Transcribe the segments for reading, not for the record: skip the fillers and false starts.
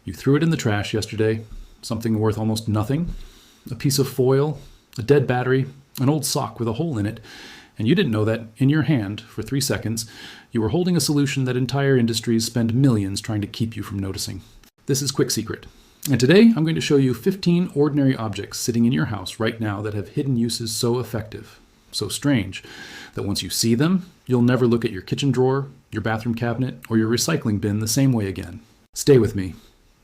You threw it in the trash yesterday, something worth almost nothing, a piece of foil, a dead battery, an old sock with a hole in it, and you didn't know that in your hand, for 3 seconds, you were holding a solution that entire industries spend millions trying to keep you from noticing. This is QuickSecret, and today I'm going to show you 15 ordinary objects sitting in your house right now that have hidden uses so effective, so strange, that once you see them, you'll never look at your kitchen drawer, your bathroom cabinet, or your recycling bin the same way again. Stay with me,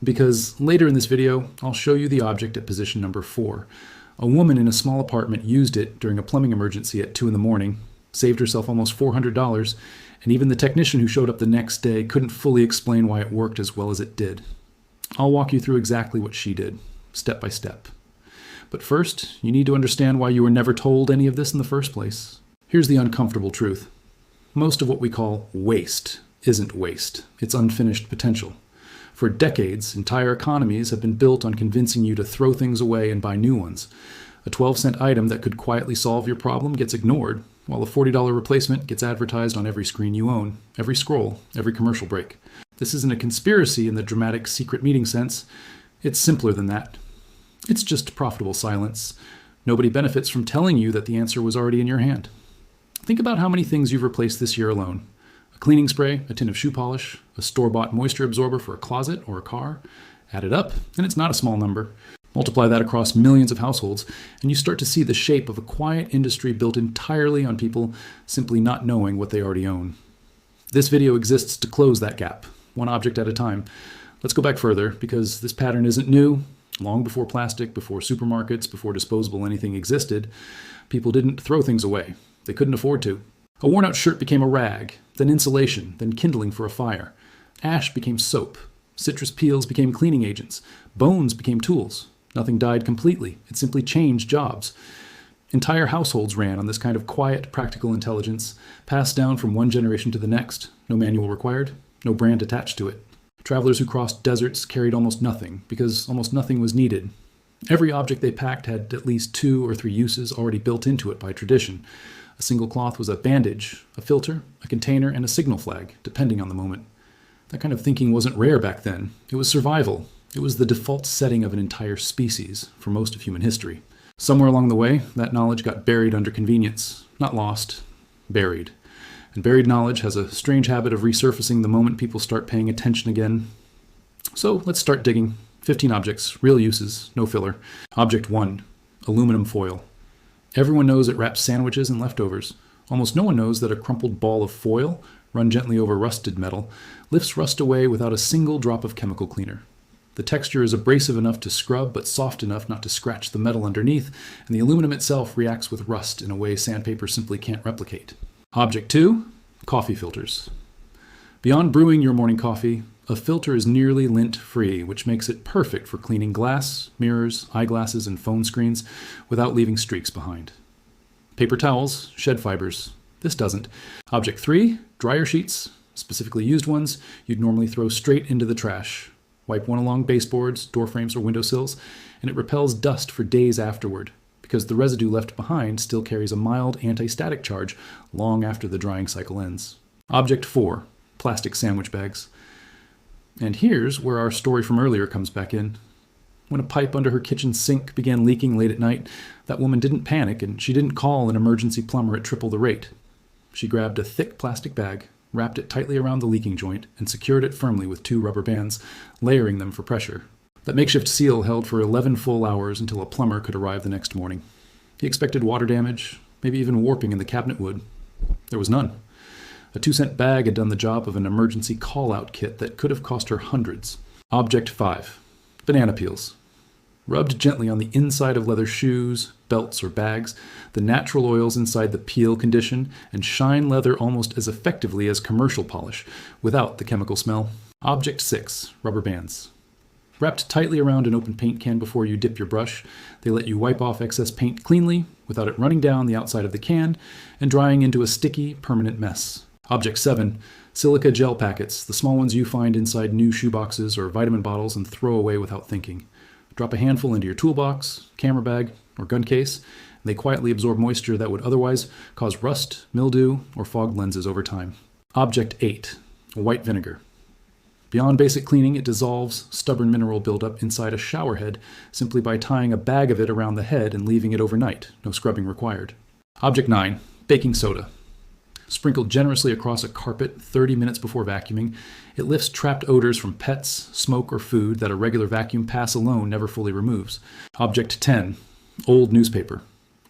because later in this video, I'll show you the object at position number 4. A woman in a small apartment used it during a plumbing emergency at 2 in the morning, saved herself almost $400, and even the technician who showed up the next day couldn't fully explain why it worked as well as it did. I'll walk you through exactly what she did, step by step. But first, you need to understand why you were never told any of this in the first place. Here's the uncomfortable truth. Most of what we call waste isn't waste, it's unfinished potential. For decades, entire economies have been built on convincing you to throw things away and buy new ones. A 12-cent item that could quietly solve your problem gets ignored, while a $40 replacement gets advertised on every screen you own, every scroll, every commercial break. This isn't a conspiracy in the dramatic secret meeting sense. It's simpler than that. It's just profitable silence. Nobody benefits from telling you that the answer was already in your hand. Think about how many things you've replaced this year alone. A cleaning spray, a tin of shoe polish, a store-bought moisture absorber for a closet or a car. Add it up, and it's not a small number. Multiply that across millions of households, and you start to see the shape of a quiet industry built entirely on people simply not knowing what they already own. This video exists to close that gap, one object at a time. Let's go back further, because this pattern isn't new. Long before plastic, before supermarkets, before disposable anything existed, people didn't throw things away. They couldn't afford to. A worn-out shirt became a rag, then insulation, then kindling for a fire. Ash became soap. Citrus peels became cleaning agents. Bones became tools. Nothing died completely. It simply changed jobs. Entire households ran on this kind of quiet, practical intelligence, passed down from one generation to the next. No manual required, no brand attached to it. Travelers who crossed deserts carried almost nothing, because almost nothing was needed. Every object they packed had at least 2 or 3 uses already built into it by tradition. A single cloth was a bandage, a filter, a container, and a signal flag, depending on the moment. That kind of thinking wasn't rare back then. It was survival. It was the default setting of an entire species for most of human history. Somewhere along the way, that knowledge got buried under convenience. Not lost, buried. And buried knowledge has a strange habit of resurfacing the moment people start paying attention again. So let's start digging. 15 objects, real uses, no filler. Object 1, aluminum foil. Everyone knows it wraps sandwiches and leftovers. Almost no one knows that a crumpled ball of foil, run gently over rusted metal, lifts rust away without a single drop of chemical cleaner. The texture is abrasive enough to scrub, but soft enough not to scratch the metal underneath, and the aluminum itself reacts with rust in a way sandpaper simply can't replicate. Object 2, coffee filters. Beyond brewing your morning coffee, a filter is nearly lint-free, which makes it perfect for cleaning glass, mirrors, eyeglasses, and phone screens without leaving streaks behind. Paper towels, shed fibers. This doesn't. Object 3, dryer sheets, specifically used ones, you'd normally throw straight into the trash. Wipe one along baseboards, door frames, or windowsills, and it repels dust for days afterward, because the residue left behind still carries a mild anti-static charge long after the drying cycle ends. Object 4, plastic sandwich bags. And here's where our story from earlier comes back in. When a pipe under her kitchen sink began leaking late at night, that woman didn't panic, and she didn't call an emergency plumber at triple the rate. She grabbed a thick plastic bag, wrapped it tightly around the leaking joint, and secured it firmly with 2 rubber bands, layering them for pressure. That makeshift seal held for 11 full hours until a plumber could arrive the next morning. He expected water damage, maybe even warping in the cabinet wood. There was none. A 2-cent bag had done the job of an emergency call-out kit that could have cost her hundreds. Object 5, banana peels. Rubbed gently on the inside of leather shoes, belts, or bags, the natural oils inside the peel condition and shine leather almost as effectively as commercial polish, without the chemical smell. Object 6, rubber bands. Wrapped tightly around an open paint can before you dip your brush, they let you wipe off excess paint cleanly without it running down the outside of the can and drying into a sticky, permanent mess. Object 7, silica gel packets, the small ones you find inside new shoeboxes or vitamin bottles and throw away without thinking. Drop a handful into your toolbox, camera bag, or gun case, and they quietly absorb moisture that would otherwise cause rust, mildew, or fogged lenses over time. Object 8, white vinegar. Beyond basic cleaning, it dissolves stubborn mineral buildup inside a shower head simply by tying a bag of it around the head and leaving it overnight. No scrubbing required. Object 9. Baking soda. Sprinkled generously across a carpet 30 minutes before vacuuming, it lifts trapped odors from pets, smoke, or food that a regular vacuum pass alone never fully removes. Object 10. Old newspaper.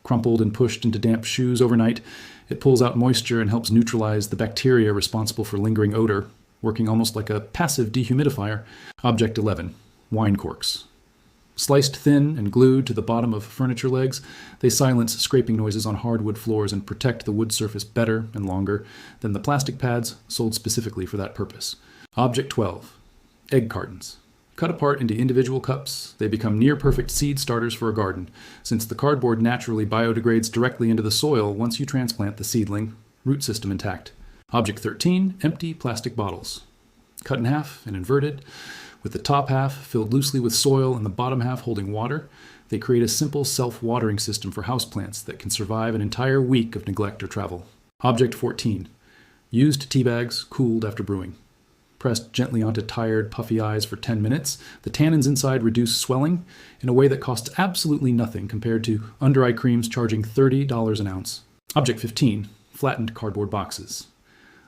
Crumpled and pushed into damp shoes overnight, it pulls out moisture and helps neutralize the bacteria responsible for lingering odor, working almost like a passive dehumidifier. Object 11. Wine corks. Sliced thin and glued to the bottom of furniture legs, they silence scraping noises on hardwood floors and protect the wood surface better and longer than the plastic pads sold specifically for that purpose. Object 12. Egg cartons. Cut apart into individual cups, they become near-perfect seed starters for a garden, since the cardboard naturally biodegrades directly into the soil once you transplant the seedling, root system intact. Object 13. Empty plastic bottles. Cut in half and inverted, with the top half filled loosely with soil and the bottom half holding water, they create a simple self-watering system for houseplants that can survive an entire week of neglect or travel. Object 14. Used tea bags cooled after brewing. Pressed gently onto tired, puffy eyes for 10 minutes, the tannins inside reduce swelling in a way that costs absolutely nothing compared to under-eye creams charging $30 an ounce. Object 15. Flattened cardboard boxes.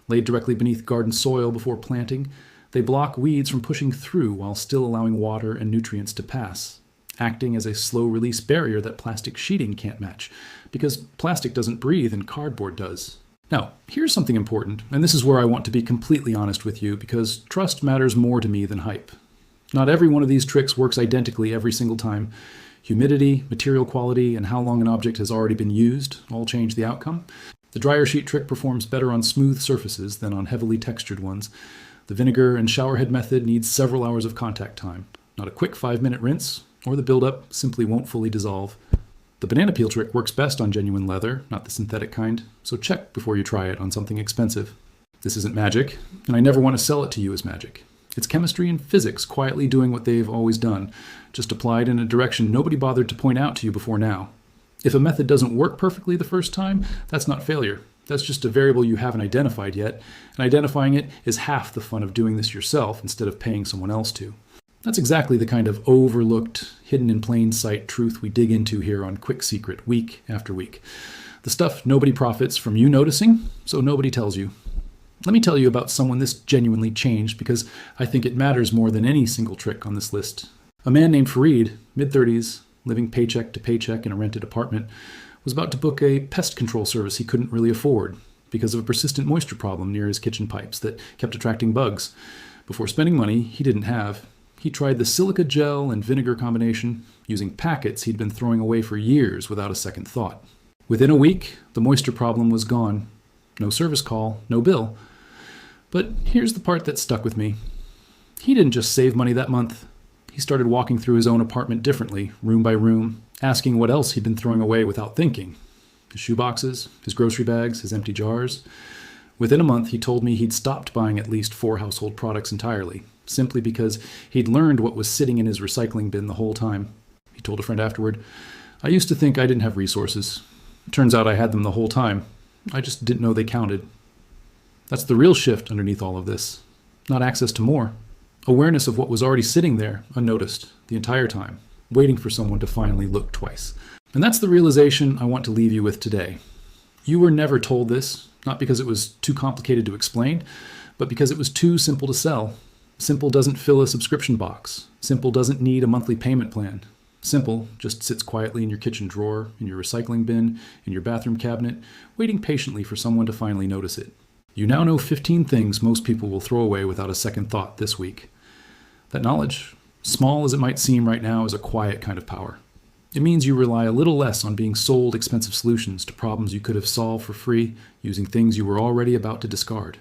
Laid directly beneath garden soil before planting, they block weeds from pushing through while still allowing water and nutrients to pass, acting as a slow-release barrier that plastic sheeting can't match, because plastic doesn't breathe and cardboard does. Now, here's something important, and this is where I want to be completely honest with you, because trust matters more to me than hype. Not every one of these tricks works identically every single time. Humidity, material quality, and how long an object has already been used all change the outcome. The dryer sheet trick performs better on smooth surfaces than on heavily textured ones. The vinegar and showerhead method needs several hours of contact time. Not a quick 5-minute rinse, or the buildup simply won't fully dissolve. The banana peel trick works best on genuine leather, not the synthetic kind, so check before you try it on something expensive. This isn't magic, and I never want to sell it to you as magic. It's chemistry and physics quietly doing what they've always done, just applied in a direction nobody bothered to point out to you before now. If a method doesn't work perfectly the first time, that's not failure. That's just a variable you haven't identified yet, and identifying it is half the fun of doing this yourself instead of paying someone else to. That's exactly the kind of overlooked, hidden in plain sight truth we dig into here on QuickSecret week after week. The stuff nobody profits from you noticing, so nobody tells you. Let me tell you about someone this genuinely changed because I think it matters more than any single trick on this list. A man named Fareed, mid-30s, living paycheck to paycheck in a rented apartment, was about to book a pest control service he couldn't really afford because of a persistent moisture problem near his kitchen pipes that kept attracting bugs. Before spending money he didn't have, he tried the silica gel and vinegar combination using packets he'd been throwing away for years without a second thought. Within a week, the moisture problem was gone. No service call, no bill. But here's the part that stuck with me. He didn't just save money that month. He started walking through his own apartment differently, room by room, asking what else he'd been throwing away without thinking. His shoeboxes, his grocery bags, his empty jars. Within a month, he told me he'd stopped buying at least 4 household products entirely, simply because he'd learned what was sitting in his recycling bin the whole time. He told a friend afterward, "I used to think I didn't have resources. It turns out I had them the whole time. I just didn't know they counted." That's the real shift underneath all of this. Not access to more. Awareness of what was already sitting there, unnoticed, the entire time, waiting for someone to finally look twice. And that's the realization I want to leave you with today. You were never told this, not because it was too complicated to explain, but because it was too simple to sell. Simple doesn't fill a subscription box. Simple doesn't need a monthly payment plan. Simple just sits quietly in your kitchen drawer, in your recycling bin, in your bathroom cabinet, waiting patiently for someone to finally notice it. You now know 15 things most people will throw away without a second thought this week. That knowledge, small as it might seem right now, is a quiet kind of power. It means you rely a little less on being sold expensive solutions to problems you could have solved for free using things you were already about to discard.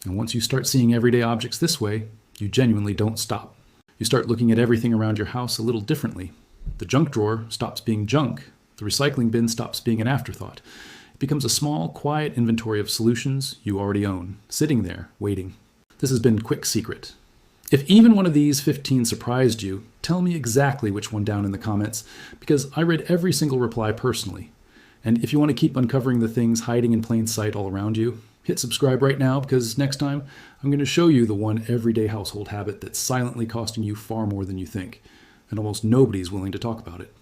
And once you start seeing everyday objects this way, you genuinely don't stop. You start looking at everything around your house a little differently. The junk drawer stops being junk. The recycling bin stops being an afterthought. It becomes a small, quiet inventory of solutions you already own, sitting there, waiting. This has been QuickSecret. If even one of these 15 surprised you, tell me exactly which one down in the comments, because I read every single reply personally. And if you want to keep uncovering the things hiding in plain sight all around you, Hit subscribe right now because next time I'm going to show you the one everyday household habit that's silently costing you far more than you think, and almost nobody's willing to talk about it.